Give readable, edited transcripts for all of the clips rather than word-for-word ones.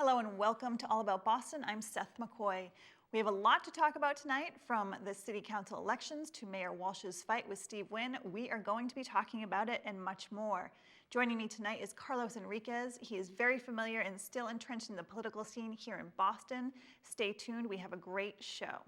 Hello and welcome to All About Boston. I'm Seth McCoy. We have a lot to talk about tonight, from the City Council elections to Mayor Walsh's fight with Steve Wynn. We are going to be talking about it and much more. Joining me tonight is Carlos Henriquez. He is very familiar and still entrenched in the political scene here in Boston. Stay tuned, we have a great show.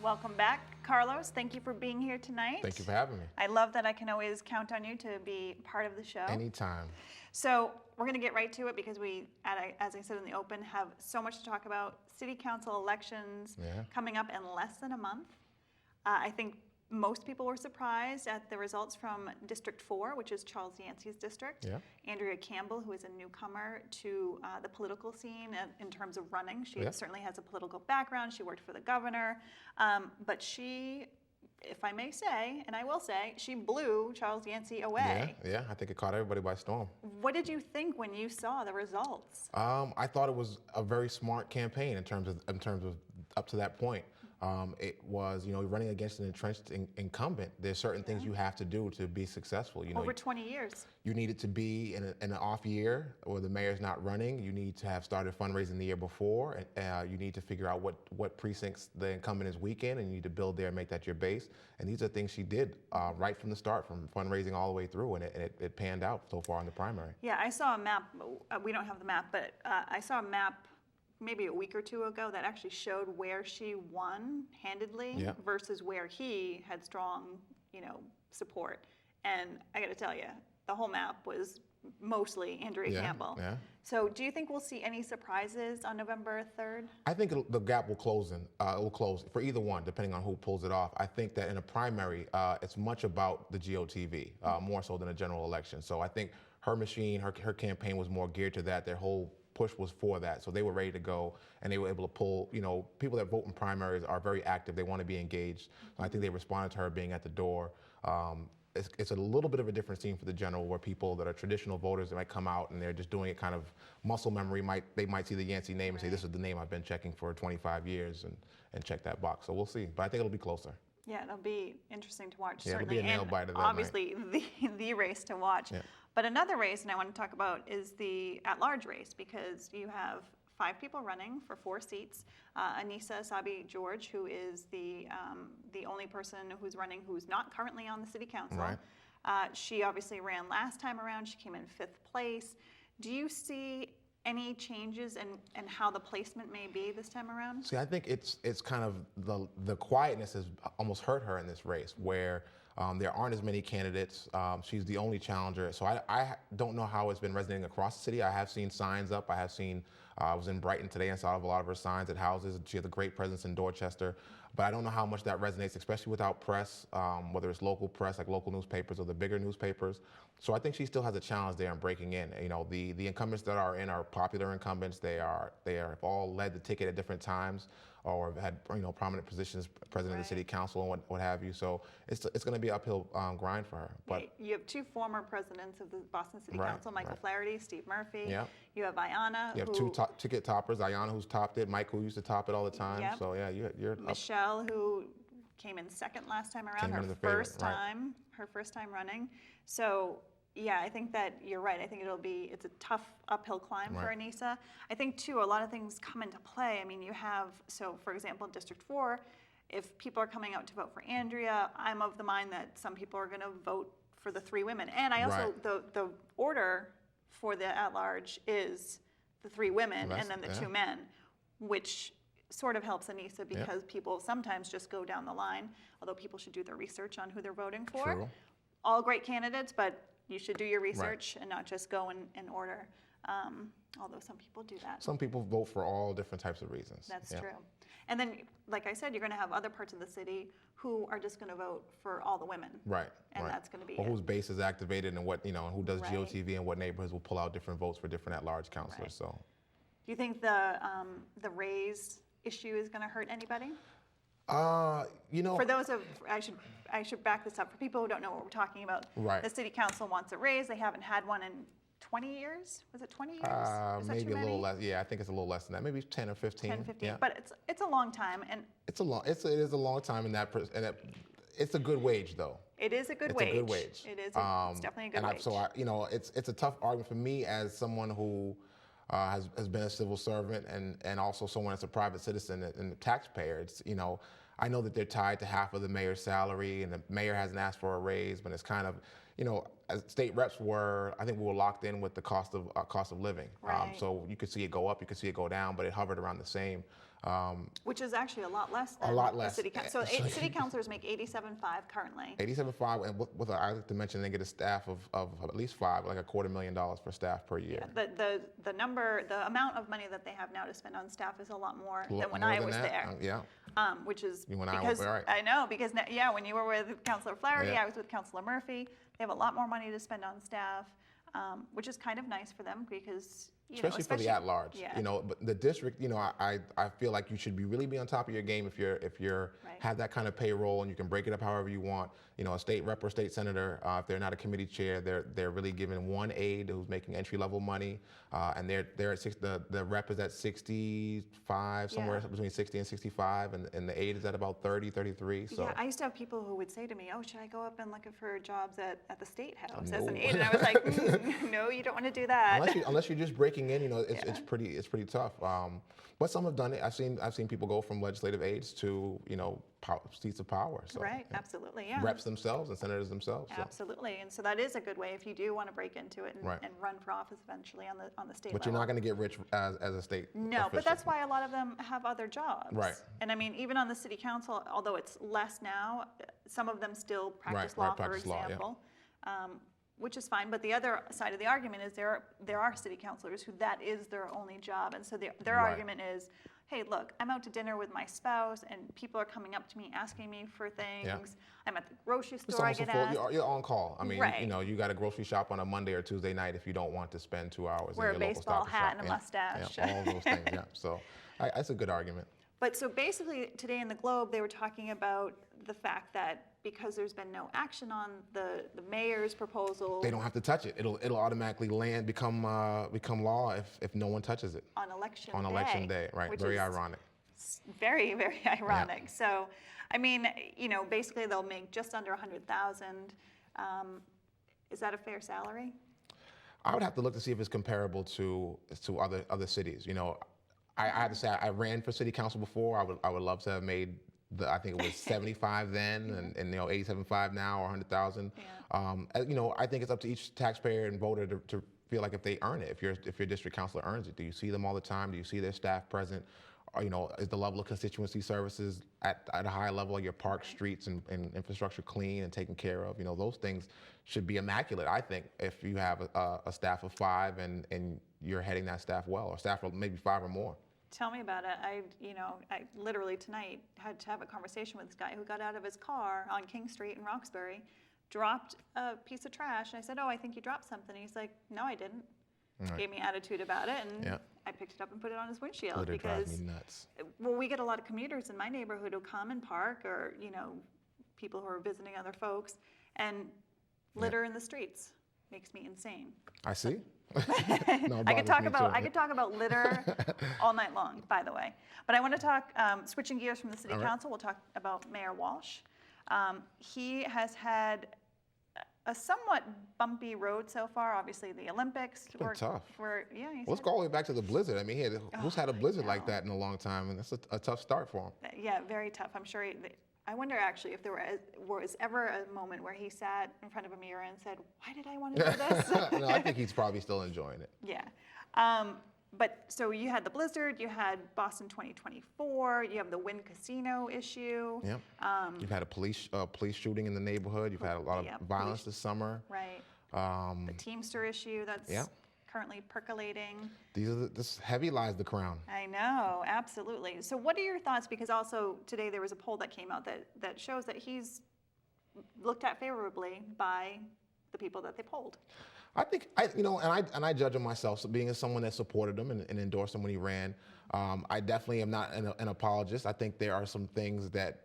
Welcome back, Carlos. Thank you for being here tonight. Thank you for having me. I love that I can always count on you to be part of the show. Anytime. So we're going to get right to it because we, as I said in the open, have so much to talk about. City Council elections coming up in less than a month. I think most people were surprised at the results from District 4, which is Charles Yancey's district. Yeah. Andrea Campbell, who is a newcomer to the political scene in terms of running. She certainly has a political background. She worked for the governor. But she, if I may say, and I will say, she blew Charles Yancey away. Yeah, I think it caught everybody by storm. What did you think when you saw the results? I thought it was a very smart campaign in terms of up to that point. It was, running against an entrenched incumbent. There's certain things you have to do to be successful. Over 20 years. You needed to be in an off year where the mayor's not running. You need to have started fundraising the year before. You need to figure out what precincts the incumbent is weak in, and you need to build there and make that your base. And these are things she did right from the start, from fundraising all the way through, and it panned out so far in the primary. Yeah, I saw a map. We don't have the map, but I saw a map maybe a week or two ago that actually showed where she won handedly versus where he had strong, support. And I got to tell you, the whole map was mostly Andrea Campbell. Yeah. So do you think we'll see any surprises on November 3rd? I think the gap will close it will close for either one, depending on who pulls it off. I think that in a primary, it's much about the GOTV, more so than a general election. So I think her machine, her campaign was more geared to that. Their whole push was for that, so they were ready to go, and they were able to pull. People that vote in primaries are very active. They want to be engaged. So I think they responded to her being at the door. It's a little bit of a different scene for the general, where people that are traditional voters that might come out and they're just doing it kind of muscle memory. They might see the Yancey name and say, "This is the name I've been checking for 25 years," and check that box. So we'll see, but I think it'll be closer. Yeah, it'll be interesting to watch. Yeah, certainly. It'll be a nail biter that obviously the race to watch. Yeah. But another race, and I want to talk about, is the at-large race, because you have 5 people running for 4 seats. Anissa Sabi George, who is the only person who's running who's not currently on the city council. Right. She obviously ran last time around. She came in 5th place. Do you see any changes in how the placement may be this time around? See, I think it's kind of the quietness has almost hurt her in this race, where there aren't as many candidates. She's the only challenger. So I don't know how it's been resonating across the city. I have seen signs up. I was in Brighton today and saw a lot of her signs at houses. She has a great presence in Dorchester. But I don't know how much that resonates, especially without press, whether it's local press, like local newspapers or the bigger newspapers. So I think she still has a challenge there in breaking in. The incumbents that are in are popular incumbents. They have all led the ticket at different times, or have had prominent positions, president of the city council and what have you. So it's going to be an uphill grind for her. But you have 2 former presidents of the Boston City Council, Michael Flaherty, Steve Murphy. Yeah. You have Ayanna. You have 2 ticket toppers. Ayanna, who's topped it. Mike, who used to top it all the time. Yep. So yeah, you're Michelle, who came in 2nd last time around, her first time running. So yeah, I think that you're right. I think it's a tough uphill climb for Anissa. I think too, a lot of things come into play. I mean, you have, so for example, District 4, if people are coming out to vote for Andrea, I'm of the mind that some people are going to vote for the 3 women. And I also, the order for the at-large is the 3 women and then the 2 men, which sort of helps Anissa because people sometimes just go down the line, although people should do their research on who they're voting for. True. All great candidates, but you should do your research and not just go in order, although some people do that. Some people vote for all different types of reasons. That's true. And then, like I said, you're going to have other parts of the city who are just going to vote for all the women. Right. And that's going to be whose base is activated and what, and who does GOTV and what neighborhoods will pull out different votes for different at-large councilors. So, do you think the raise issue is going to hurt anybody? For those I should back this up for people who don't know what we're talking about. Right. The city council wants a raise. They haven't had one in 20 years? Was it 20 years? Is that Maybe too a little many? less. Yeah, I think it's a little less than that. Maybe 10 or 15. 10, 15. Yeah. But it's a long time, and It is a long time in that, it's a good wage though. it is a good It's wage. a good wage. It is. It's definitely a good wage. So it's a tough argument for me as someone who has been a civil servant and also someone that's a private citizen and the taxpayer. It's, I know that they're tied to half of the mayor's salary, and the mayor hasn't asked for a raise, but it's kind of, as state reps I think we were locked in with the cost of living. Right. So you could see it go up, you could see it go down, but it hovered around the same. Which is actually a lot less than A lot less. city council. So city councilors make 87.5 currently. 87.5, and I like to mention they get a staff of at least $5, like $250,000 for staff per year. The amount of money that they have now to spend on staff is a lot more than when I was there. Yeah. Which is When I because was there, right. I know because when you were with Councilor Flaherty, Yeah. I was with Councilor Murphy. They have a lot more money to spend on staff, which is kind of nice for them because Especially for the at-large, yeah. But the district, I feel like you should really be on top of your game if you're Right. have that kind of payroll and you can break it up however you want. A state rep or state senator, if they're not a committee chair, they're really given one aide who's making entry-level money, and they're at the rep is at 65, somewhere between 60 and 65, and the aide is at about 30, 33. So Yeah, I used to have people who would say to me, "Oh, should I go up and look for jobs at the State House as No. an aide?" And I was like, "No, you don't want to do that." unless you're just breaking in, it's pretty tough. But some have done it. I've seen people go from legislative aides to seats of power. So, Right, absolutely, yeah. Reps themselves and senators themselves. So. Absolutely, and so that is a good way if you do want to break into it and, Right. and run for office eventually on the state But level. you're not going to get rich as a state No, official. but that's why a lot of them have other jobs. Right. And I mean, even on the city council, although it's less now, some of them still practice Right, law, practice for law, yeah. example, which is fine. But the other side of the argument is there are city councilors who that is their only job, and so their Right. argument is, hey, look, I'm out to dinner with my spouse, and people are coming up to me asking me for things. Yeah. I'm at the grocery It's store, I almost get a full, asked. you're on call. I mean, Right. you got to grocery shop on a Monday or Tuesday night if you don't want to spend 2 hours Wear in a your local baseball Stop hat and and a Shop. mustache. Yeah, all of those things. Yeah. So that's a good argument. But so basically today in the Globe, they were talking about the fact that because there's been no action on the mayor's proposal They don't have to touch it. It'll automatically become law if no one touches it on election on election day. Right. which Very is ironic. very, very ironic. So, I mean, basically they'll make just under 100,000. Is that a fair salary? I would have to look to see if it's comparable to other cities. I have to say I ran for city council before. I would love to have made I think it was 75 then, and 87.5 now, or 100,000. Yeah. I think it's up to each taxpayer and voter to feel like if they earn it. If your district councilor earns it, do you see them all the time? Do you see their staff present? Or, is the level of constituency services at a high level? Are your parks, streets, and infrastructure clean and taken care of? Those things should be immaculate, I think, if you have a staff of 5 and you're heading that staff well, or staff of maybe 5 or more. Tell me about it. I literally tonight had to have a conversation with this guy who got out of his car on King Street in Roxbury, dropped a piece of trash, and I said, "Oh, I think you dropped something." He's like, "No, I didn't." Right. Gave me attitude about it, and Yeah. I picked it up and put it on his windshield Litter because drives me nuts. well, we get a lot of commuters in my neighborhood who come and park, or people who are visiting other folks, and litter in the streets makes me insane. I see. No, I could talk bothers me too. I could talk about litter all night long, by the way. But I want to talk, switching gears from the city All right. council, we'll talk about Mayor Walsh. He has had a somewhat bumpy road so far. Obviously, the Olympics been tough. Let's go all the way back to the blizzard. I mean, who's had a blizzard like that in a long time? And that's a tough start for him. Yeah, very tough. I'm sure. I wonder actually if there was ever a moment where he sat in front of a mirror and said, "Why did I want to do this?" No, I think he's probably still enjoying it. Yeah. But so you had the blizzard, you had Boston 2024, you have the Wynn Casino issue. Yeah. You've had a police shooting in the neighborhood. You've had a lot of violence this summer. Right. The Teamster issue that's currently percolating. This heavy lies the crown. I know, absolutely. So what are your thoughts? Because also today there was a poll that came out that shows that he's looked at favorably by the people that they polled. I think I judge him myself, so being as someone that supported him and endorsed him when he ran. I definitely am not an apologist. I think there are some things that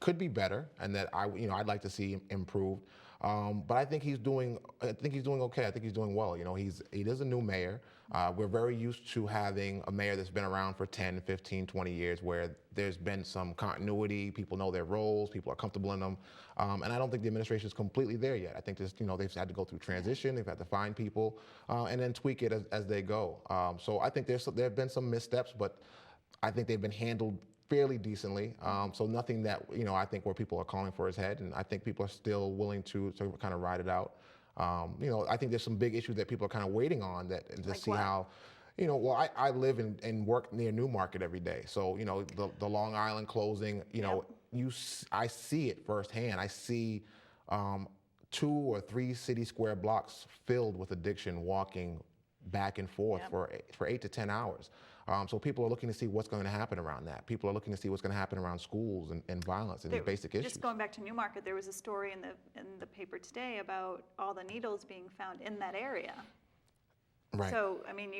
could be better and that I'd like to see improved. But I think he's doing okay. I think he's doing well. You know, he is a new mayor. We're very used to having a mayor that's been around for 10, 15, 20 years where there's been some continuity, people know their roles, people are comfortable in them. And I don't think the administration is completely there yet. I think they've had to go through transition, they've had to find people, and then tweak it as they go. So I think there have been some missteps, but I think they've been handled fairly decently. So nothing that, I think where people are calling for his head, and I think people are still willing to kind of ride it out. I think there's some big issues that people are kind of waiting on to Like see what? how, well, I live and work near Newmarket every day. So, the Long Island closing, I see it firsthand. I see 2 or 3 city square blocks filled with addiction walking back and forth for 8 to 10 hours. So people are looking to see what's going to happen around that. People are looking to see what's going to happen around schools and violence and these basic issues. Just going back to Newmarket, there was a story in the paper today about all the needles being found in that area. Right. So, I mean,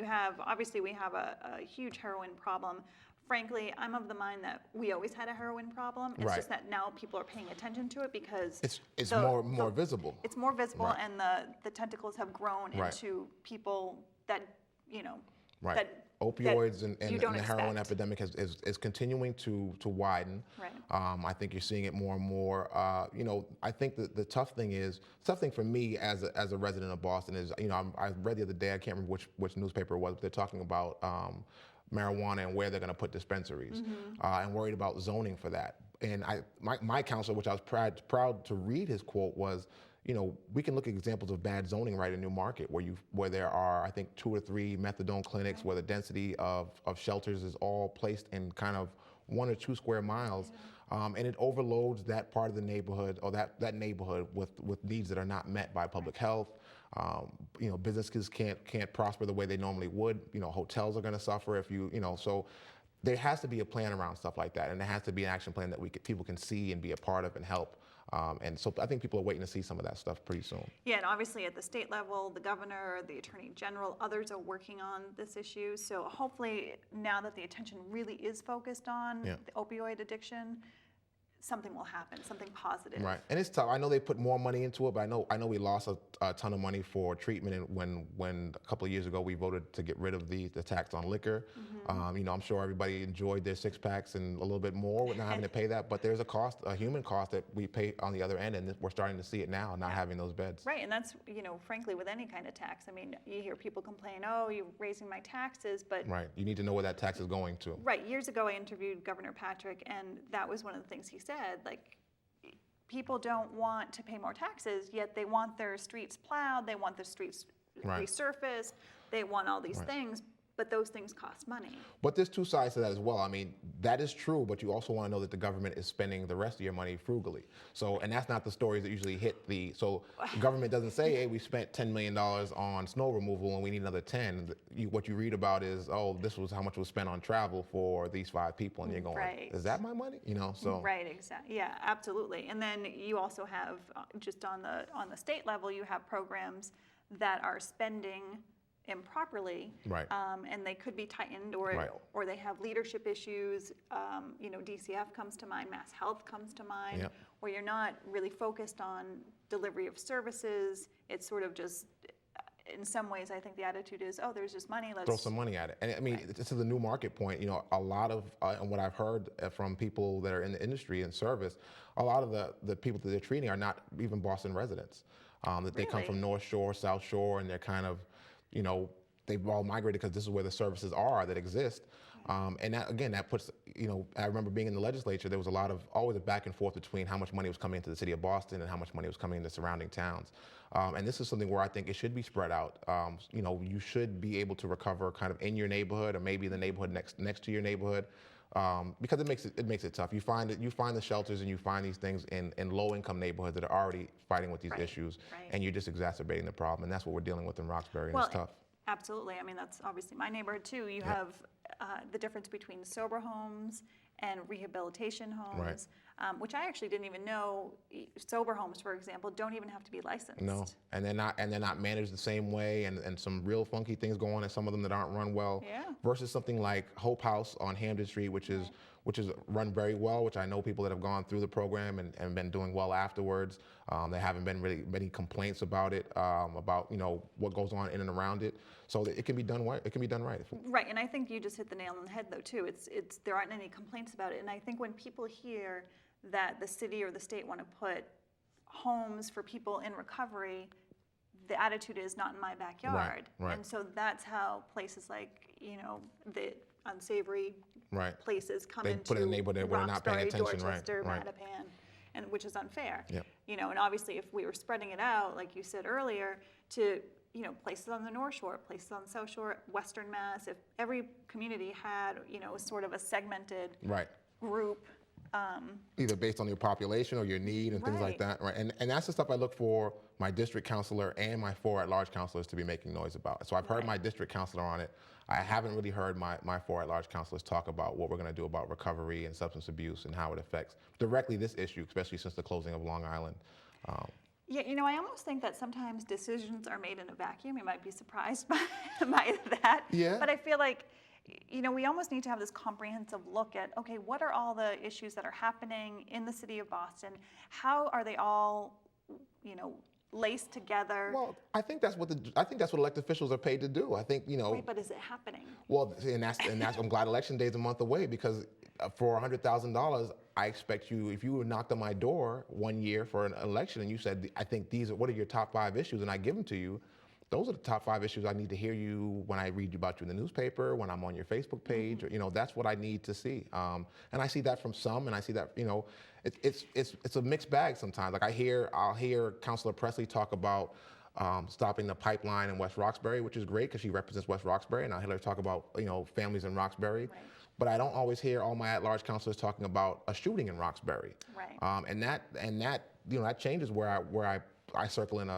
obviously we have a huge heroin problem. Frankly, I'm of the mind that we always had a heroin problem. It's just that now people are paying attention to it because it's more visible. It's more visible, Right. and the tentacles have grown into people that, Right. that Opioids that and you the don't heroin expect. epidemic is continuing to widen. Right. I think you're seeing it more and more. I think that the tough thing for me as a resident of Boston is, I read the other day, I can't remember which newspaper it was, but they're talking about marijuana and where they're going to put dispensaries, and worried about zoning for that. And my counselor, which I was proud to read his quote, was, we can look at examples of bad zoning right in Newmarket where there are, I think, 2 or 3 methadone clinics where the density of shelters is all placed in kind of 1 or 2 square miles. And it overloads that part of the neighborhood or that neighborhood with needs that are not met by public health. Businesses can't prosper the way they normally would. Hotels are going to suffer if so there has to be a plan around stuff like that, and there has to be an action plan that people can see and be a part of and help. And so I think people are waiting to see some of that stuff pretty soon. Yeah, and obviously at the state level, the governor, the attorney general, others are working on this issue. So hopefully now that the attention really is focused on the opioid addiction, something will happen, something positive. Right, and it's tough. I know they put more money into it, but I know we lost a ton of money for treatment. And when a couple of years ago we voted to get rid of the tax on liquor, I'm sure everybody enjoyed their 6-packs and a little bit more with not having to pay that. But there's a human cost that we pay on the other end, and we're starting to see it now, not having those beds. Right, and that's frankly with any kind of tax. I mean, you hear people complain, "Oh, you're raising my taxes," but right, you need to know where that tax is going to. Right, years ago I interviewed Governor Patrick, and that was one of the things he said. Like, people don't want to pay more taxes, yet they want their streets plowed, they want their streets resurfaced, they want all these things, but those things cost money. But there's 2 sides to that as well. I mean, that is true, but you also want to know that the government is spending the rest of your money frugally. So, and that's not the stories that usually hit the government doesn't say, hey, we spent $10 million on snow removal and we need another 10. What you read about is, oh, this was how much was spent on travel for these 5 people, and you're going, is that my money? So. Right, exactly. Yeah, absolutely. And then you also have, just on the state level, you have programs that are spending improperly, and they could be tightened, or they have leadership issues. DCF comes to mind, Mass Health comes to mind, where you're not really focused on delivery of services. It's sort of just, in some ways, I think the attitude is, oh, there's just money, let's throw some money at it. And I mean, to the new market point, a lot of, and what I've heard from people that are in the industry and service, a lot of the people that they're treating are not even Boston residents. That they come from North Shore, South Shore, and they're kind of, they've all migrated because this is where the services are that exist. And that, again, that puts, I remember being in the legislature, there was always a back and forth between how much money was coming into the city of Boston and how much money was coming into surrounding towns. And this is something where I think it should be spread out. You should be able to recover kind of in your neighborhood, or maybe the neighborhood next to your neighborhood. Because it makes it tough. You find the shelters and you find these things in low-income neighborhoods that are already fighting with these issues, and you're just exacerbating the problem. And that's what we're dealing with in Roxbury, and it's tough. Absolutely. I mean, that's obviously my neighborhood too. You have the difference between sober homes and rehabilitation homes, which I actually didn't even know. Sober homes, for example, don't even have to be licensed. No, and they're not managed the same way, and some real funky things go on, and some of them that aren't run well. Yeah. Versus something like Hope House on Hampden Street, which is run very well, which I know people that have gone through the program and been doing well afterwards. There haven't been really many complaints about it, about what goes on in and around it. So it can be done right. It can be done right. Right, and I think you just hit the nail on the head though too. It's there aren't any complaints about it, and I think when people hear that the city or the state want to put homes for people in recovery, the attitude is not in my backyard. Right. And so that's how places like, the unsavory places come they into put it in a neighborhood where they're not paying attention. Dorchester, Right. Mattapan, and which is unfair. Yep. And obviously if we were spreading it out, like you said earlier, to places on the North Shore, places on the South Shore, Western Mass, if every community had, sort of a segmented group. Either based on your population or your need and things like that, right? And that's the stuff I look for my district councilor and my 4 at-large councilors to be making noise about. So I've heard my district councilor on it. I haven't really heard my 4 at-large councilors talk about what we're going to do about recovery and substance abuse and how it affects directly this issue, especially since the closing of Long Island. Yeah, I almost think that sometimes decisions are made in a vacuum. You might be surprised by that. Yeah. But I feel like, we almost need to have this comprehensive look at, okay, what are all the issues that are happening in the city of Boston? How are they all, laced together? Well, I think that's what elected officials are paid to do. I think, Right, but is it happening? Well, and that's I'm glad Election Day is a month away, because for $100,000, I expect you, if you were knocked on my door one year for an election and you said, I think what are your top 5 issues, and I give them to you, those are the top 5 issues I need to hear you when I read about you in the newspaper, when I'm on your Facebook page, or, that's what I need to see. And I see that from some, and I see that, it's a mixed bag sometimes. Like I'll hear Councilor Presley talk about stopping the pipeline in West Roxbury, which is great because she represents West Roxbury, and I'll hear her talk about, families in Roxbury. Right. But I don't always hear all my at-large councilors talking about a shooting in Roxbury. Right. And that changes where I circle in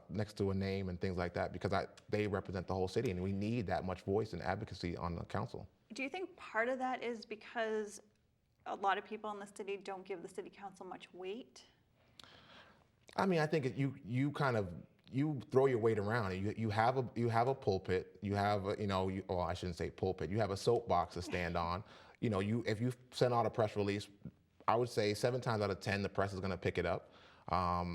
next to a name and things like that, because they represent the whole city, and we need that much voice and advocacy on the council. Do you think part of that is because a lot of people in the city don't give the city council much weight? I mean, I think you throw your weight around. You have a pulpit. You have I shouldn't say pulpit. You have a soapbox to stand on. If you send out a press release, I would say 7 times out of 10 the press is going to pick it up.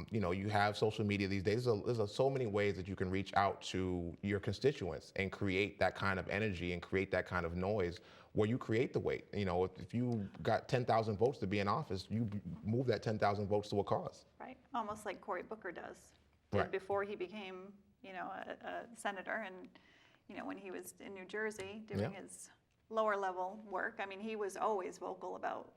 You have social media these days. There's so many ways that you can reach out to your constituents and create that kind of energy and create that kind of noise where you create the weight. If you got 10,000 votes to be in office, you move that 10,000 votes to a cause. Right, almost like Cory Booker did before he became, a senator, and, when he was in New Jersey doing his lower level work. I mean, he was always vocal about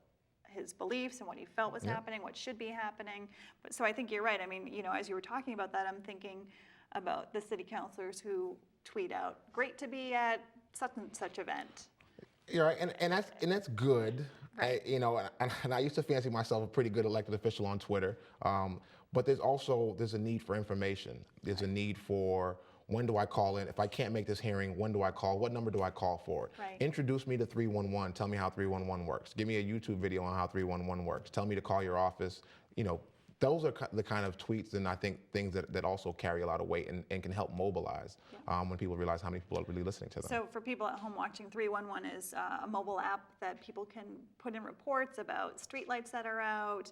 his beliefs and what he felt was happening, what should be happening. But so I think you're right. I mean, as you were talking about that, I'm thinking about the city councilors who tweet out, "Great to be at such and such event." You're right, and that's good. Right. And I used to fancy myself a pretty good elected official on Twitter. But there's a need for information. There's a need for, when do I call in? If I can't make this hearing, when do I call? What number do I call for? Right. Introduce me to 311. Tell me how 311 works. Give me a YouTube video on how 311 works. Tell me to call your office. Those are the kind of tweets and I think things that also carry a lot of weight and can help mobilize when people realize how many people are really listening to them. So for people at home watching, 311 is a mobile app that people can put in reports about streetlights that are out,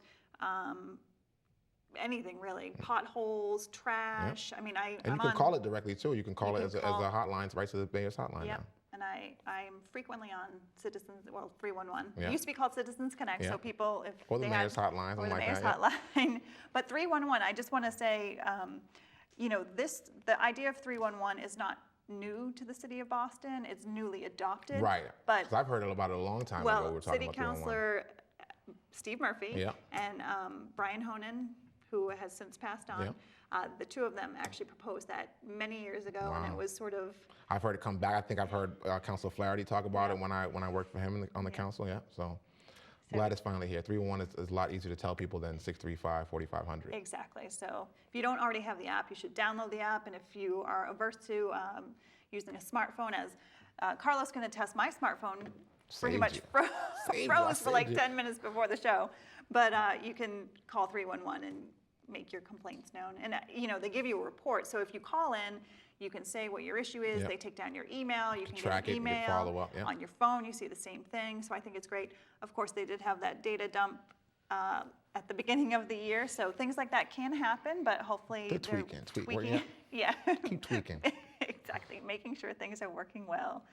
anything really, potholes, trash. I mean, and you can call it directly too. You can call it as a hotline, right to the mayor's hotline. Yep. And I'm frequently on 311. Yeah. It used to be called Citizens Connect, so people, if or the they mayor's had, hotline, or the like mayor's that, hotline. But 311, I just want to say, the idea of 311 is not new to the city of Boston. It's newly adopted. Right. But 'cause I've heard about it a long time ago. well, We're talking City about Councilor Steve Murphy Yeah. and Brian Honan, who has since passed on. The two of them actually proposed that many years ago, and it was sort of. I've heard it come back. I think I've heard Councilor Flaherty talk about it when I worked for him on the council. Yeah, so glad it's finally here. 311 is a lot easier to tell people than 635-4500. Exactly. So if you don't already have the app, you should download the app. And if you are averse to using a smartphone, as Carlos can attest, my smarphone pretty much froze for like 10 minutes before the show. But you can call 311 and make your complaints known. And they give you a report. So if you call in, you can say what your issue is. They take down your email. You can track get an email. You can follow up. On your phone. You see the same thing. So I think it's great. Of course, they did have that data dump at the beginning of the year. So things like that can happen, but hopefully they're tweaking. Yeah. Keep tweaking. Exactly, making sure things are working well.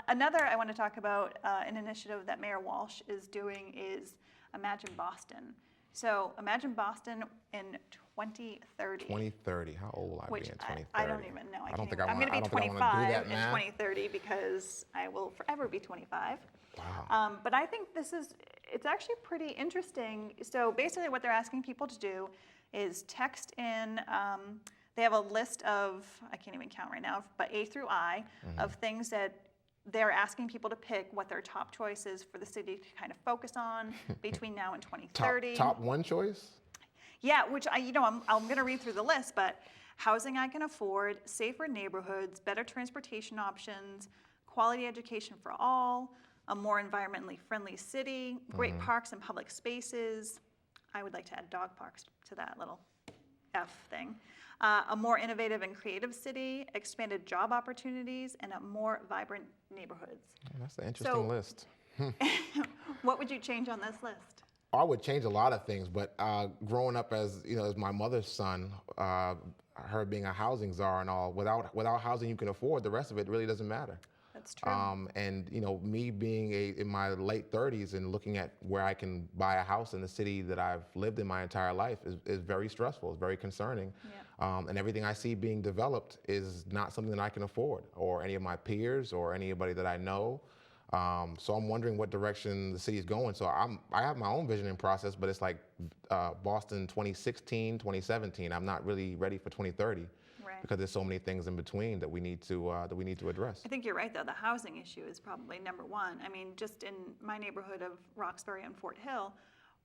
Another I want to talk about an initiative that Mayor Walsh is doing is Imagine Boston. So Imagine Boston in 2030. 2030. How old will I be in 2030? I don't even know. I'm going to be 25 in 2030 because I will forever be 25. Wow. But I think it's actually pretty interesting. So basically what they're asking people to do is text in, they have a list of, I can't even count right now, but A through I, of things that they're asking people to pick what their top choice is for the city to kind of focus on between now and 2030. Top one choice? Yeah, which I'm going to read through the list, but housing I can afford, safer neighborhoods, better transportation options, quality education for all, a more environmentally friendly city, great parks and public spaces. I would like to add dog parks to that little F thing. A more innovative and creative city, expanded job opportunities, and a more vibrant neighborhoods. That's an interesting list. What would you change on this list? I would change a lot of things, but growing up as my mother's son, her being a housing czar and all, without housing you can afford, the rest of it really doesn't matter. That's true. And me being in my late 30s and looking at where I can buy a house in the city that I've lived in my entire life is very stressful. It's very concerning. Yeah. And everything I see being developed is not something that I can afford, or any of my peers, or anybody that I know. So I'm wondering what direction the city is going. So I have my own visioning process, but it's like Boston 2016, 2017. I'm not really ready for 2030. Because there's so many things in between that we need to address. I think you're right, though. The housing issue is probably number one. I mean, just in my neighborhood of Roxbury and Fort Hill,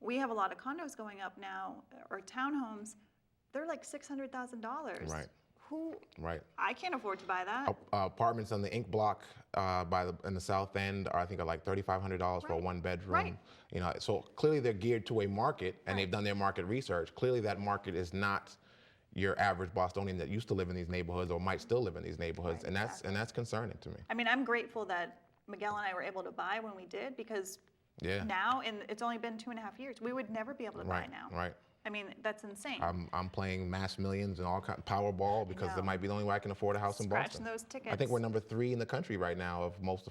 we have a lot of condos going up now, or townhomes. They're like $600,000. Right. Right. I can't afford to buy that. Apartments on the Ink Block in the South End are like $3,500 for a one bedroom. Right. So clearly they're geared to a market, and they've done their market research. Clearly that market is not your average Bostonian that used to live in these neighborhoods or might still live in these neighborhoods, and that's concerning to me. I mean, I'm grateful that Miguel and I were able to buy when we did, because now, and it's only been 2.5 years, we would never be able to buy now. Right. I mean, that's insane. I'm playing Mass Millions and all kind of Powerball because that might be the only way I can afford a house in Boston. Scratching those tickets. I think we're number 3 in the country right now of most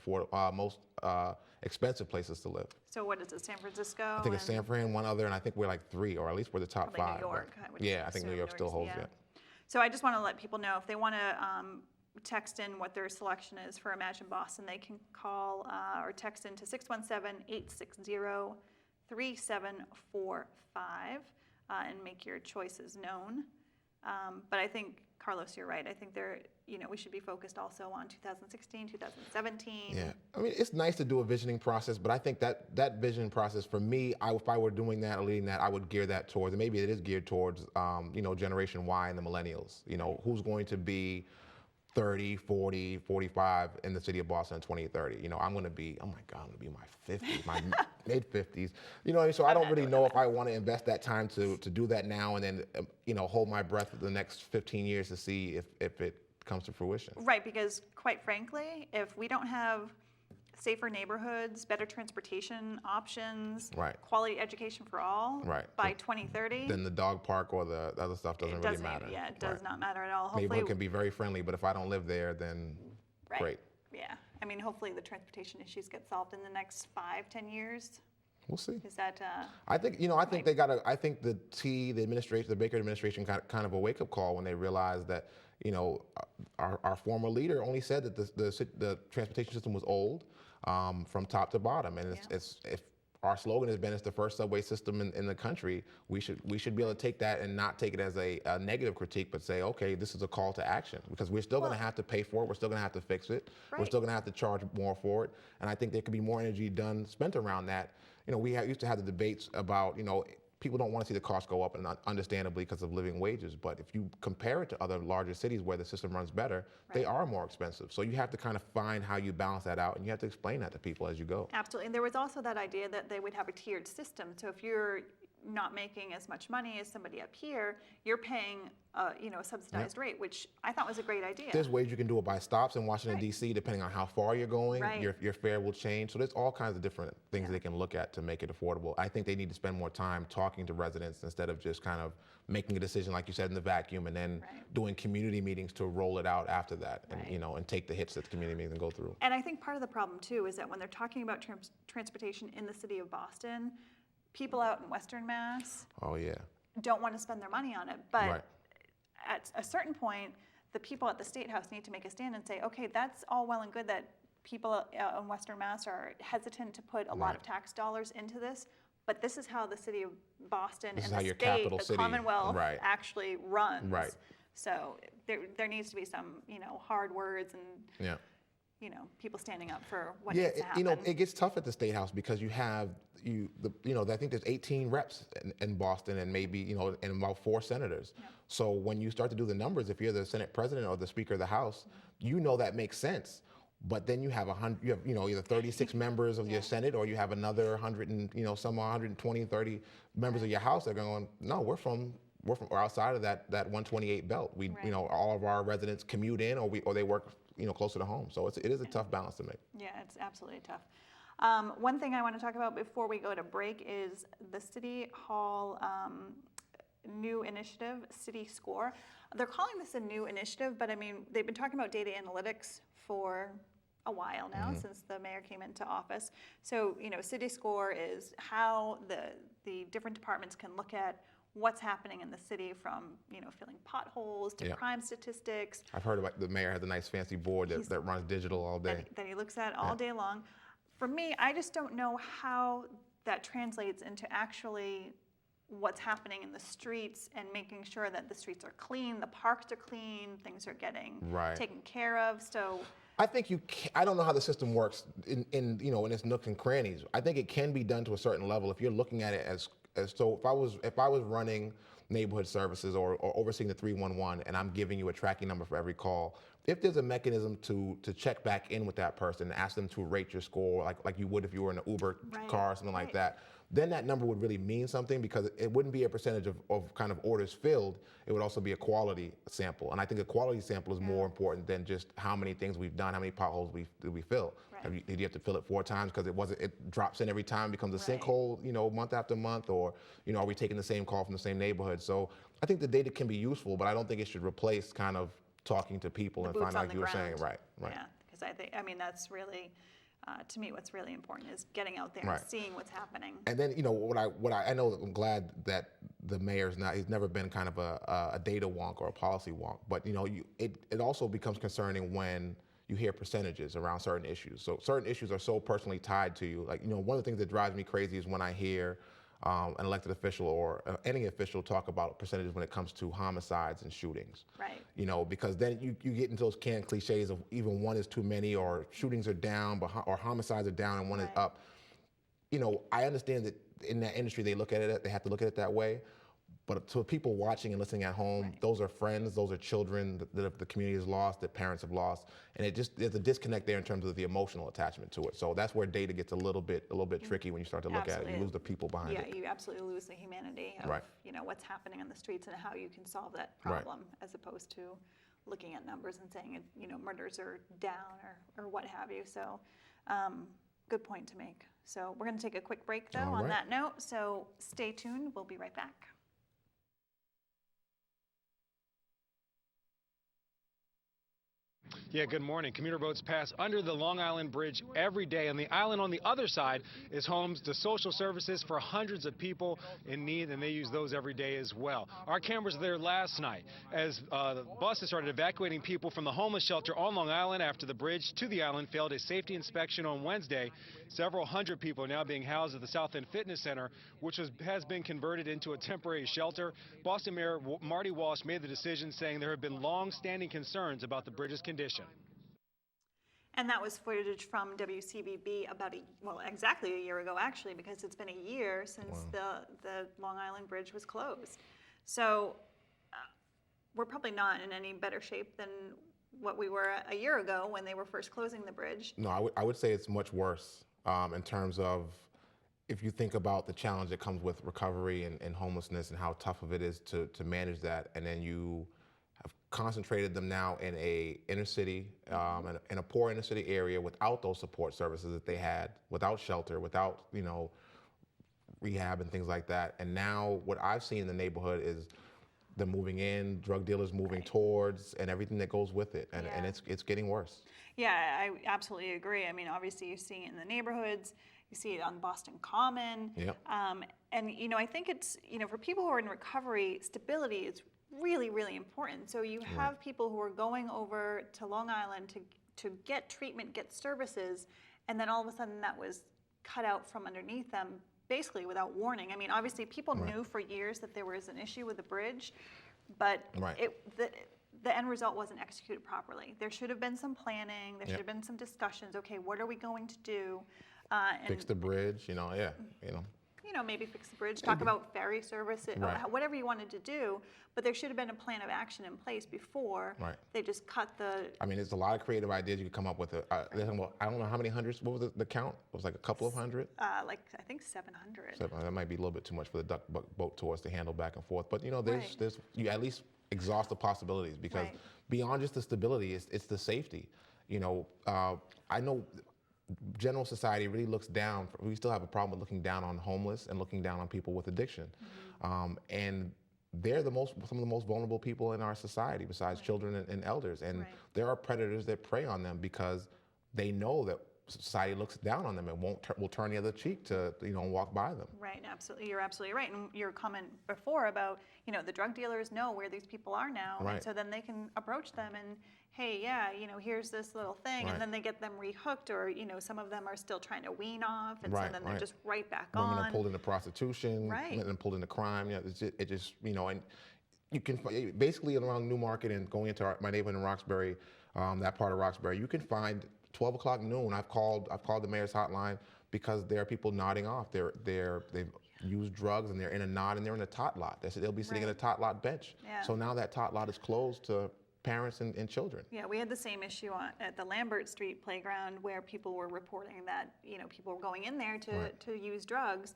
expensive places to live. So what is it, San Francisco? I think it's San Fran, one other, and I think we're like 3, or at least we're the top 5. New York. I think New York still holds it. So I just want to let people know, if they want to text in what their selection is for Imagine Boston, they can call or text into 617-860-3745 and make your choices known. But I think, Carlos, you're right. I think we should be focused also on 2016, 2017. Yeah, I mean, it's nice to do a visioning process, but I think that visioning process for me, if I were doing that or leading that, I would gear that towards, and maybe it is geared towards, Generation Y and the millennials. Who's going to be 30, 40, 45 in the city of Boston in 2030. I'm going to be, oh my God, I'm going to be in my 50s, my mid-50s. So I don't really know if I want to invest that time to do that now and then, hold my breath for the next 15 years to see if it comes to fruition. Right, because quite frankly, if we don't have safer neighborhoods, better transportation options, quality education for all by 2030. Then the dog park or the other stuff doesn't really matter. Yeah, it does not matter at all. Hopefully, neighborhood can be very friendly, but if I don't live there, then great. Yeah, I mean, hopefully the transportation issues get solved in the next 5-10 years. We'll see. Is that? I think I think they got. I think the administration, the Baker administration, got kind of a wake-up call when they realized that our former leader only said that the transportation system was old. From top to bottom, and if our slogan has been it's the first subway system in the country, we should be able to take that and not take it as a negative critique, but say, okay, this is a call to action, because we're still going to have to pay for it, we're still going to have to fix it, we're still going to have to charge more for it, and I think there could be more energy spent around that. We used to have the debates about people don't want to see the costs go up, and understandably because of living wages. But if you compare it to other larger cities where the system runs better, they are more expensive. So you have to kind of find how you balance that out, and you have to explain that to people as you go. Absolutely. And there was also that idea that they would have a tiered system. So if you're not making as much money as somebody up here, you're paying a subsidized rate, which I thought was a great idea. There's ways you can do it by stops in Washington, D.C., depending on how far you're going. Your fare will change. So there's all kinds of different things they can look at to make it affordable. I think they need to spend more time talking to residents instead of just kind of making a decision, like you said, in the vacuum, and then doing community meetings to roll it out after that, and and take the hits that the community meetings go through. And I think part of the problem too is that when they're talking about transportation in the city of Boston, people out in Western Mass don't want to spend their money on it. But at a certain point, the people at the State House need to make a stand and say, okay, that's all well and good that people in Western Mass are hesitant to put a lot of tax dollars into this, but this is how the city of Boston and the state, the Commonwealth actually runs. So there needs to be some, hard words and people standing up for what needs to happen. It gets tough at the State House because you have I think there's 18 reps in Boston and maybe and about 4 senators. So when you start to do the numbers, if you're the Senate President or the Speaker of the House, that makes sense. But then you have either 36 members of your Senate, or you have another 100 and 120, 30 members of your House that are going, no, we're from outside of that 128 belt. We all of our residents commute in, or they work closer to home. So it is a tough balance to make. Yeah, it's absolutely tough. One thing I want to talk about before we go to break is the City Hall new initiative, City Score. They're calling this a new initiative, but I mean, they've been talking about data analytics for a while now, since the mayor came into office. So, City Score is how the different departments can look at what's happening in the city, from filling potholes to crime statistics. I've heard about the mayor has a nice fancy board that runs digital all day. That he looks at all day long. For me, I just don't know how that translates into actually what's happening in the streets and making sure that the streets are clean, the parks are clean, things are getting taken care of. So I think I don't know how the system works in its nooks and crannies. I think it can be done to a certain level if you're looking at it as so. If I was running neighborhood services or overseeing the 311, and I'm giving you a tracking number for every call, if there's a mechanism to check back in with that person and ask them to rate your score like you would if you were in an Uber car or something like that, then that number would really mean something, because it wouldn't be a percentage of kind of orders filled. It would also be a quality sample. And I think a quality sample is more important than just how many things we've done, how many potholes did we fill. Did you have to fill it 4 times because it drops in every time, becomes a sinkhole, month after month, or, are we taking the same call from the same neighborhood? So I think the data can be useful, but I don't think it should replace kind of talking to people and find out, like you were saying, right. Yeah, because that's really, to me, what's really important is getting out there and seeing what's happening. And then, I know that I'm glad that the mayor's he's never been kind of a data wonk or a policy wonk, but it also becomes concerning when you hear percentages around certain issues. So certain issues are so personally tied to you. Like, one of the things that drives me crazy is when I hear an elected official or any official talk about percentages when it comes to homicides and shootings. Because then you get into those canned cliches of even one is too many, or shootings are down, or homicides are down and one is up. I understand that in that industry they have to look at it that way. But to people watching and listening at home, those are friends, those are children that the community has lost, that parents have lost, and there's a disconnect there in terms of the emotional attachment to it. So that's where data gets a little bit tricky when you start to look at it. You lose the people behind it. Yeah, you absolutely lose the humanity of what's happening on the streets and how you can solve that problem, as opposed to looking at numbers and saying murders are down or what have you. So good point to make. So we're going to take a quick break though on that note. So stay tuned. We'll be right back. Yeah, good morning. Commuter boats pass under the Long Island Bridge every day, and the island on the other side is home to social services for hundreds of people in need, and they use those every day as well. Our cameras were there last night as the buses started evacuating people from the homeless shelter on Long Island after the bridge to the island failed a safety inspection on Wednesday. Several hundred people are now being housed at the South End Fitness Center, which has been converted into a temporary shelter. Boston Mayor Marty Walsh made the decision, saying there have been long-standing concerns about the bridge's condition. And that was footage from WCBB exactly a year ago, actually, because it's been a year since the Long Island Bridge was closed. So we're probably not in any better shape than what we were a year ago when they were first closing the bridge. No, I would say it's much worse in terms of if you think about the challenge that comes with recovery and homelessness and how tough of it is to manage that, and then you have concentrated them now in a inner city, in a poor inner city area without those support services that they had, without shelter, without, you know, rehab and things like that. And now what I've seen in the neighborhood is them moving in, drug dealers moving towards, and everything that goes with it. And it's getting worse. Yeah, I absolutely agree. I mean, obviously you see it in the neighborhoods, you see it on Boston Common. Yep. And, you know, I think it's, you know, for people who are in recovery, stability is really, really important. So you have people who are going over to Long Island to get treatment, get services, and then all of a sudden that was cut out from underneath them, basically without warning. I mean, obviously people knew for years that there was an issue with the bridge, but the end result wasn't executed properly. There should have been some planning, there should have been some discussions. Okay, what are we going to do? Fix the bridge, you know, You know, maybe fix the bridge, talk about ferry service, whatever you wanted to do, but there should have been a plan of action in place before they just cut the... I mean, there's a lot of creative ideas you could come up with. I don't know how many hundreds, what was the count? It was like a couple of hundred? Like, I think 700. That might be a little bit too much for the duck boat tours to handle back and forth. But, you know, there's you at least exhaust the possibilities, because beyond just the stability, it's the safety. You know, I know general society really looks down. We still have a problem with looking down on homeless and looking down on people with addiction. And they're some of the most vulnerable people in our society, besides children and elders. And there are predators that prey on them because they know that society looks down on them and will turn the other cheek to, you know, walk by them. Right, absolutely. You're absolutely right. And your comment before about, you know, the drug dealers know where these people are now, and so then they can approach them and, hey, yeah, you know, here's this little thing, and then they get them rehooked, or, you know, some of them are still trying to wean off, and so then they're just right back on. Women are pulled into prostitution, and pulled into crime. You know, it just, you know, and you can basically around Newmarket and going into my neighborhood in Roxbury, that part of Roxbury, you can find 12 o'clock noon. I've called the mayor's hotline because there are people nodding off. They've used drugs and they're in a nod and they're in a tot lot. They'll be sitting in a tot lot bench. So now that tot lot is closed to parents and children. Yeah, we had the same issue at the Lambert Street playground, where people were reporting that, you know, people were going in there to use drugs.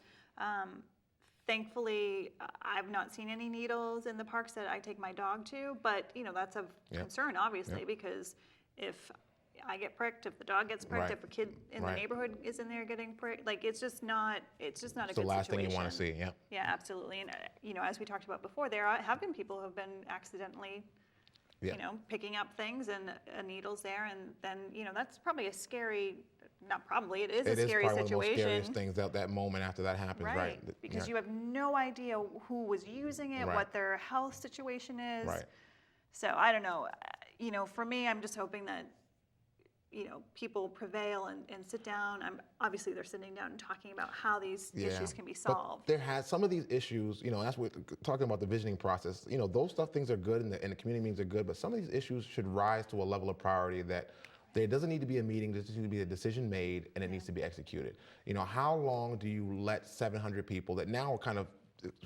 Thankfully, I've not seen any needles in the parks that I take my dog to, but, you know, that's of concern, obviously, because if I get pricked, if the dog gets pricked, if a kid in the neighborhood is in there getting pricked, like, it's just not a good situation. It's the last thing you want to see. Yeah, absolutely. And you know, as we talked about before, there have been people who have been accidentally, you know, picking up things and needles there, and then, you know, that's probably a scary. Not probably, it is a scary situation. It is probably one of the most scariest things that moment after that happens, right? Because you have no idea who was using it, what their health situation is. So I don't know. You know, for me, I'm just hoping that, you know, people prevail and sit down. Obviously they're sitting down and talking about how these issues can be solved. But some of these issues, you know, that's what talking about the visioning process. You know, those things are good, and the community meetings are good. But some of these issues should rise to a level of priority that there doesn't need to be a meeting. There just needs to be a decision made, and it needs to be executed. You know, how long do you let 700 people that now are kind of,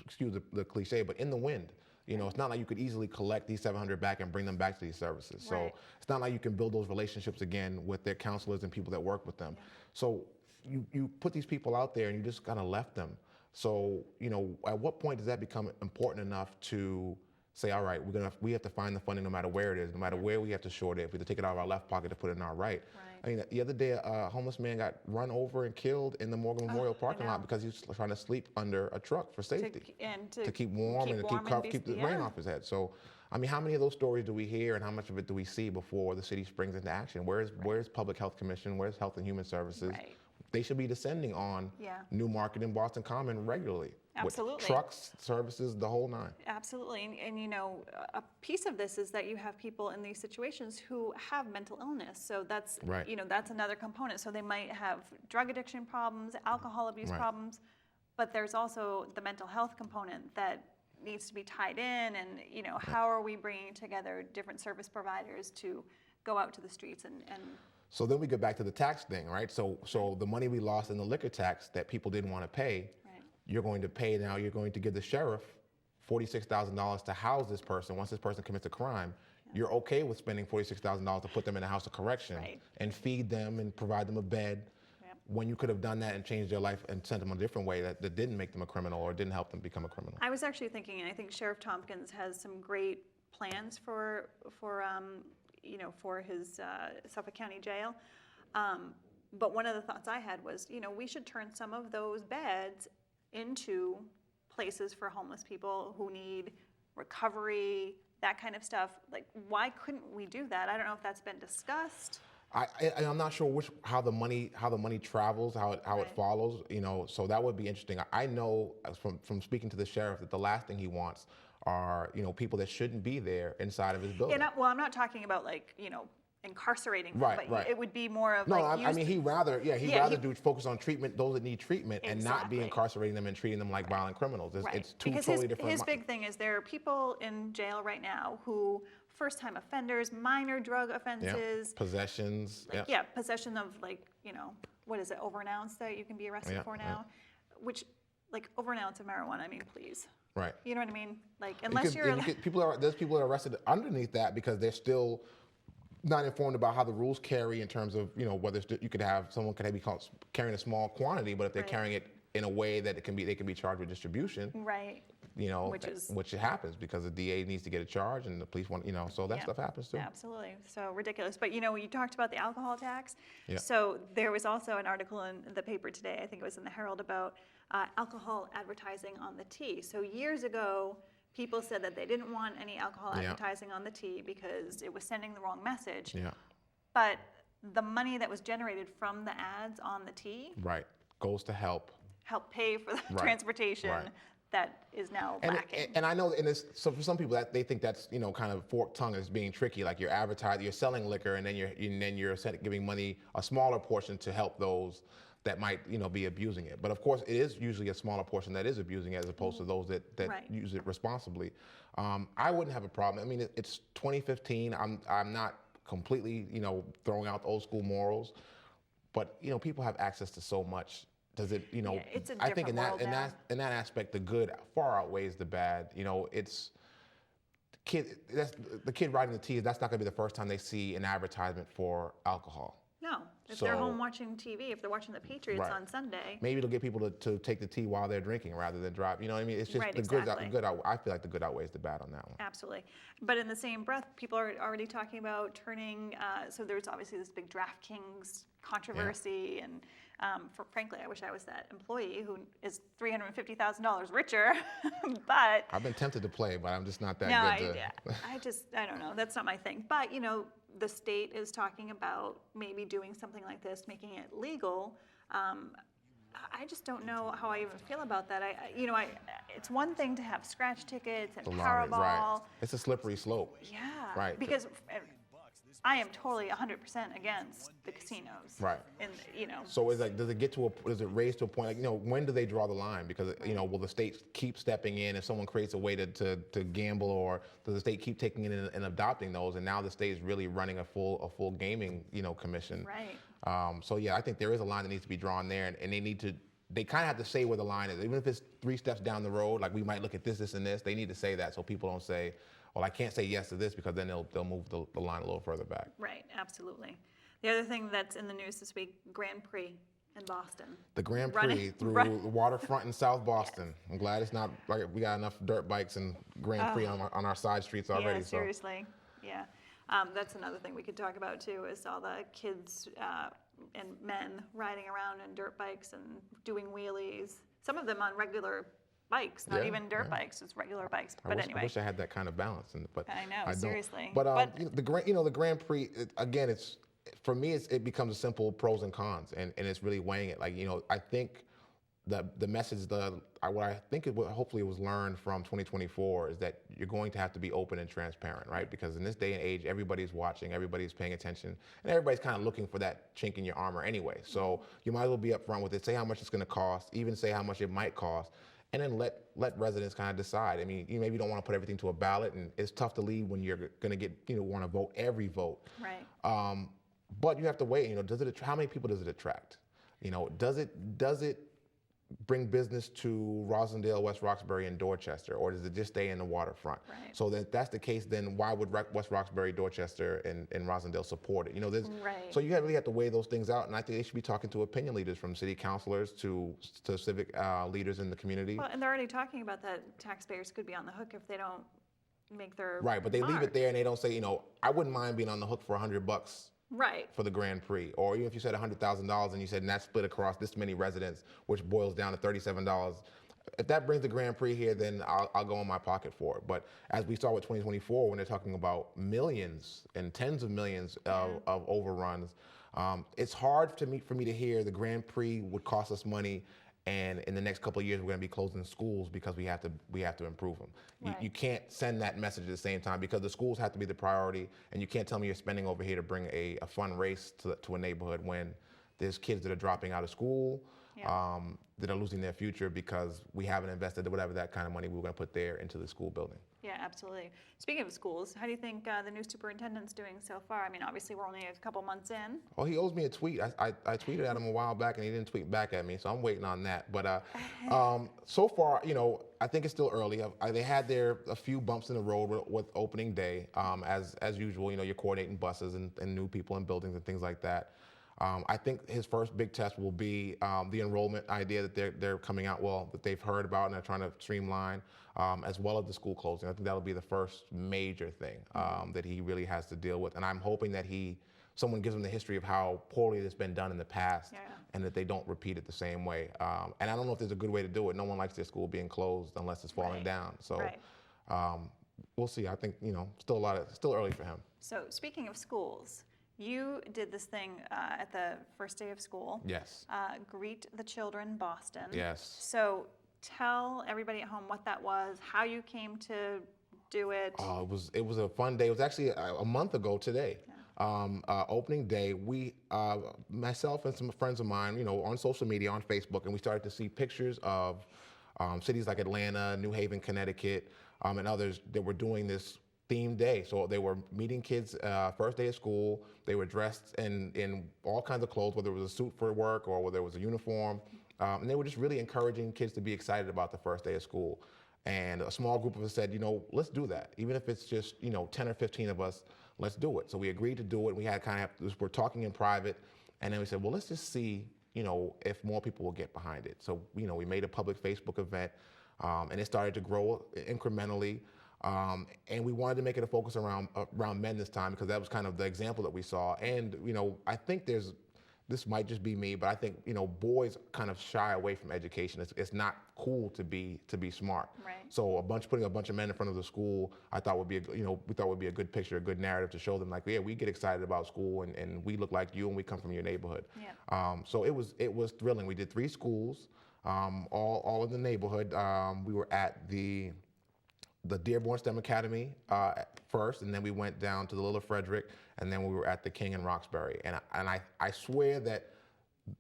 excuse the cliche, but in the wind? You know, it's not like you could easily collect these 700 back and bring them back to these services. So it's not like you can build those relationships again with their counselors and people that work with them. So you put these people out there and you just kind of left them. So, you know, at what point does that become important enough to say, all right, we have to find the funding no matter where it is, no matter where we have to short it. If we have to take it out of our left pocket to put it in our right. I mean, the other day, a homeless man got run over and killed in the Morgan Memorial parking lot because he was trying to sleep under a truck for safety. To keep warm and to keep the rain off his head. So, I mean, how many of those stories do we hear, and how much of it do we see before the city springs into action? Where's Public Health Commission? Where's Health and Human Services? They should be descending on Newmarket and Boston Common regularly. Absolutely. With trucks, services, the whole nine. Absolutely. And you know, a piece of this is that you have people in these situations who have mental illness. So that's, you know, that's another component. So they might have drug addiction problems, alcohol abuse problems, but there's also the mental health component that needs to be tied in. And, you know, how are we bringing together different service providers to go out to the streets and So then we get back to the tax thing, right? So the money we lost in the liquor tax that people didn't want to pay, you're going to pay now. You're going to give the sheriff $46,000 to house this person. Once this person commits a crime, you're okay with spending $46,000 to put them in a house of correction and feed them and provide them a bed. when you could have done that and changed their life and sent them a different way that didn't make them a criminal or didn't help them become a criminal. I was actually thinking, and I think Sheriff Tompkins has some great plans for his Suffolk County Jail. But one of the thoughts I had was, we should turn some of those beds into places for homeless people who need recovery, that kind of stuff. Like, why couldn't we do that? I don't know if that's been discussed. I'm not sure how the money travels, how it follows, so that would be interesting. I know from speaking to the sheriff that the last thing he wants are, people that shouldn't be there inside of his building. Yeah, I'm not talking about incarcerating them, right, but right. It would be more of he'd rather focus on treatment, those that need treatment, and not be incarcerating them and treating them like violent criminals. It's two totally different. His big thing is there are people in jail right now who first-time offenders, minor drug offenses, possessions, possession of what is it, over an ounce that you can be arrested for now, which over an ounce of marijuana. I mean, please. Right. You know what I mean? Unless there's people that are arrested underneath that because they're still not informed about how the rules carry in terms of whether someone could be carrying a small quantity, but if they're carrying it in a way that they can be charged with distribution. Right. Which happens because the DA needs to get a charge and the police want, so that stuff happens too. Absolutely. So ridiculous. But you talked about the alcohol tax. Yeah. So there was also an article in the paper today, I think it was in the Herald, about alcohol advertising on the tea. So years ago, people said that they didn't want any alcohol advertising on the tea because it was sending the wrong message. Yeah. But the money that was generated from the ads on the tea goes to help pay for the transportation. Right. That is now lacking. And I know, so for some people they think that's kind of forked tongue as being tricky. Like you're advertising, you're selling liquor, and then you're giving money, a smaller portion to help those that might be abusing it. But of course, it is usually a smaller portion that is abusing it as opposed to those that use it responsibly. I wouldn't have a problem. I mean, it's 2015. I'm not completely throwing out the old school morals, but people have access to so much. Does it, it's a I think in different world that aspect, the good far outweighs the bad. It's the kid riding the tea. That's not going to be the first time they see an advertisement for alcohol. No, if they're home watching TV, if they're watching the Patriots on Sunday, maybe it'll get people to take the tea while they're drinking rather than drive. You know what I mean? It's just good. I feel like the good outweighs the bad on that one. Absolutely. But in the same breath, people are already talking about turning. So there's obviously this big DraftKings controversy, and frankly, I wish I was that employee who is $350,000 richer. But I've been tempted to play, but I'm just not that good. I don't know. That's not my thing. But the state is talking about maybe doing something like this, making it legal. I just don't know how I even feel about that. It's one thing to have scratch tickets and Powerball. Right. It's a slippery slope. Yeah. Right. Because I am totally 100% against the casinos. Right. And So does it raise to a point when do they draw the line? Because will the state keep stepping in if someone creates a way to gamble, or does the state keep taking it in and adopting those? And now the state is really running a full gaming commission. Right. I think there is a line that needs to be drawn there, and they kind of have to say where the line is, even if it's 3 steps down the road. Like we might look at this and this. They need to say that so people don't say, well, I can't say yes to this, because then they'll move the line a little further back. Right, absolutely. The other thing that's in the news this week, Grand Prix in Boston. The Grand Prix through the waterfront in South Boston. Yes. I'm glad it's not like we got enough dirt bikes and Grand Prix on our side streets already. Yeah, seriously. Yeah. That's another thing we could talk about too, is all the kids and men riding around in dirt bikes and doing wheelies. Some of them on regular bikes, not even dirt bikes, it's regular bikes. But anyway. I wish I had that kind of balance. But I know, seriously. But the Grand Prix, again, for me, it becomes a simple pros and cons, and it's really weighing it. I think the message, what I think hopefully was learned from 2024 is that you're going to have to be open and transparent, right? Because in this day and age, everybody's watching, everybody's paying attention, and everybody's kind of looking for that chink in your armor anyway. So you might as well be upfront with it, say how much it's going to cost, even say how much it might cost, and then let residents kind of decide. I mean, you maybe don't want to put everything to a ballot, and it's tough to lead when you're going to want to vote every vote. Right. But you have to weigh. How many people does it attract? Does it bring business to Rosendale, West Roxbury, and Dorchester, or does it just stay in the waterfront? Right. So if that's the case, then why would West Roxbury, Dorchester, and Rosendale support it? Right. So you really have to weigh those things out, and I think they should be talking to opinion leaders, from city councilors to civic leaders in the community. Well, and they're already talking about that taxpayers could be on the hook if they don't make their Right, but they leave it there and they don't say, I wouldn't mind being on the hook for $100. Right. For the Grand Prix, or even if you said $100,000 and you said, and that's split across this many residents, which boils down to $37. If that brings the Grand Prix here, then I'll go in my pocket for it. But as we saw with 2024, when they're talking about millions and tens of millions of overruns, it's hard for me to hear the Grand Prix would cost us money, and in the next couple of years we're going to be closing schools because we have to improve them. Right. You can't send that message at the same time, because the schools have to be the priority, and you can't tell me you're spending over here to bring a fun race to a neighborhood when there's kids that are dropping out of school, that are losing their future because we haven't invested whatever that kind of money we were going to put there into the school building. Yeah, absolutely. Speaking of schools, how do you think the new superintendent's doing so far? I mean, obviously we're only a couple months in. Oh, he owes me a tweet. I tweeted at him a while back, and he didn't tweet back at me, so I'm waiting on that. But so far, I think it's still early. They had a few bumps in the road with opening day. As usual, you're coordinating buses and new people and buildings and things like that. I think his first big test will be the enrollment idea that they're coming out, that they've heard about and they're trying to streamline, as well as the school closing. I think that'll be the first major thing that he really has to deal with. And I'm hoping that someone gives him the history of how poorly it's been done in the past, and that they don't repeat it the same way. And I don't know if there's a good way to do it. No one likes their school being closed unless it's falling down. So we'll see. I think, still early for him. So speaking of schools, you did this thing at the first day of school. Yes. Greet the Children Boston. Yes. So tell everybody at home what that was, how you came to do it. Oh, it was a fun day. It was actually a month ago today. Opening day, myself and some friends of mine, on social media, on Facebook, and we started to see pictures of cities like Atlanta, New Haven, Connecticut, and others that were doing this themed day. So they were meeting kids first day of school. They were dressed in all kinds of clothes, whether it was a suit for work or whether it was a uniform. And they were just really encouraging kids to be excited about the first day of school. And a small group of us said, let's do that. Even if it's just, 10 or 15 of us, let's do it. So we agreed to do it. We had we're talking in private. And then we said, well, let's just see, if more people will get behind it. So, we made a public Facebook event, and it started to grow incrementally. And we wanted to make it a focus around men this time, because that was kind of the example that we saw. And, I think this might just be me, but I think, boys kind of shy away from education. It's not cool to be smart. Right. So putting a bunch of men in front of the school, we thought would be a good picture, a good narrative to show them, like, yeah, we get excited about school, and we look like you, and we come from your neighborhood. Yeah. So it was thrilling. We did 3 schools, all in the neighborhood. We were at the Dearborn STEM Academy first, and then we went down to the Little Frederick, and then we were at the King in Roxbury. And I swear that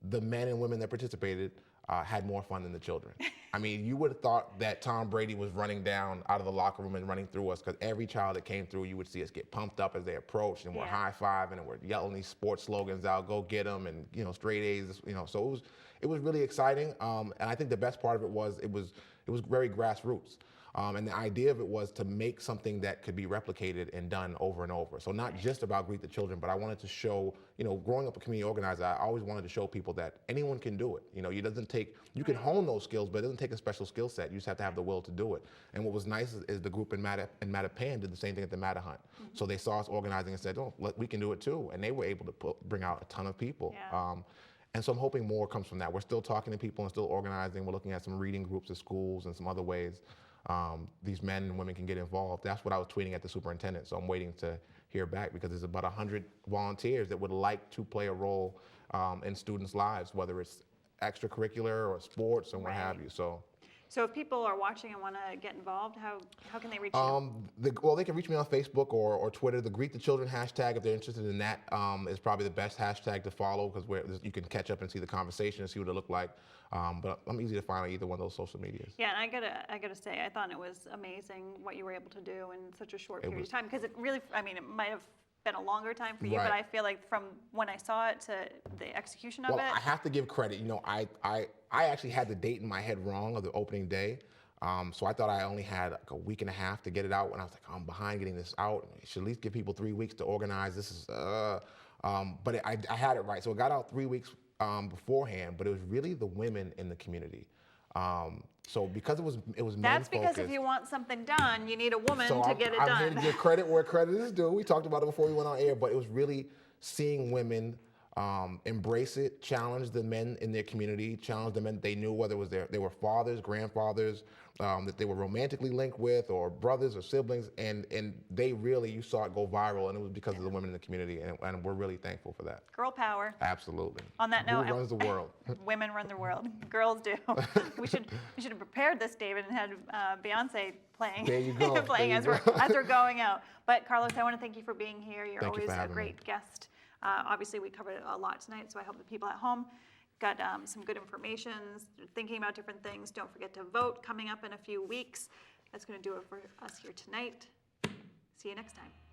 the men and women that participated had more fun than the children. I mean, you would have thought that Tom Brady was running down out of the locker room and running through us, because every child that came through, you would see us get pumped up as they approached, and we're high-fiving, and we're yelling these sports slogans out, go get them, and, straight A's, so it was really exciting. And I think the best part of it was very grassroots. And the idea of it was to make something that could be replicated and done over and over. So not just about Greet the Children, but I wanted to show, growing up a community organizer, I always wanted to show people that anyone can do it. You can hone those skills, but it doesn't take a special skill set. You just have to have the will to do it. And what was nice is the group in Mattapan did the same thing at the Mattahunt. Mm-hmm. So they saw us organizing and said, we can do it too. And they were able to bring out a ton of people. Yeah. And so I'm hoping more comes from that. We're still talking to people and still organizing. We're looking at some reading groups at schools and some other ways these men and women can get involved. That's what I was tweeting at the superintendent. So I'm waiting to hear back, because there's about 100 volunteers that would like to play a role in students' lives, whether it's extracurricular or sports and what have you. So if people are watching and want to get involved, how can they reach you? They can reach me on Facebook or Twitter. The Greet the Children hashtag, if they're interested in that, is probably the best hashtag to follow, because you can catch up and see the conversation and see what it looked like. But I'm easy to find on either one of those social medias. Yeah, and I gotta say, I thought it was amazing what you were able to do in such a short period of time, because it really, it might have been a longer time for you, but I feel like from when I saw it to the execution of it. Well, I have to give credit. You know, I actually had the date in my head wrong of the opening day. So I thought I only had like a week and a half to get it out, and I was like, I'm behind getting this out. I should at least give people 3 weeks to organize. This is, but I had it right. So it got out 3 weeks beforehand, but it was really the women in the community. So because it was men That's because focused, if you want something done, you need a woman so to get it I'm done. here to give credit where credit is due. We talked about it before we went on air, but it was really seeing women embrace it, challenge the men in their community, challenge the men they knew, whether it was they were fathers, grandfathers, that they were romantically linked with, or brothers or siblings, and they really, you saw it go viral, and it was because of the women in the community, and we're really thankful for that. Girl power. Absolutely. On that note, who runs the world? Women run the world. Girls do. we should have prepared this, David, and had Beyonce playing. There you go. playing as we're going out. But Carlos, I want to thank you for being here. You're always a great guest. Obviously, we covered a lot tonight, so I hope the people at home got some good information, thinking about different things. Don't forget to vote coming up in a few weeks. That's going to do it for us here tonight. See you next time.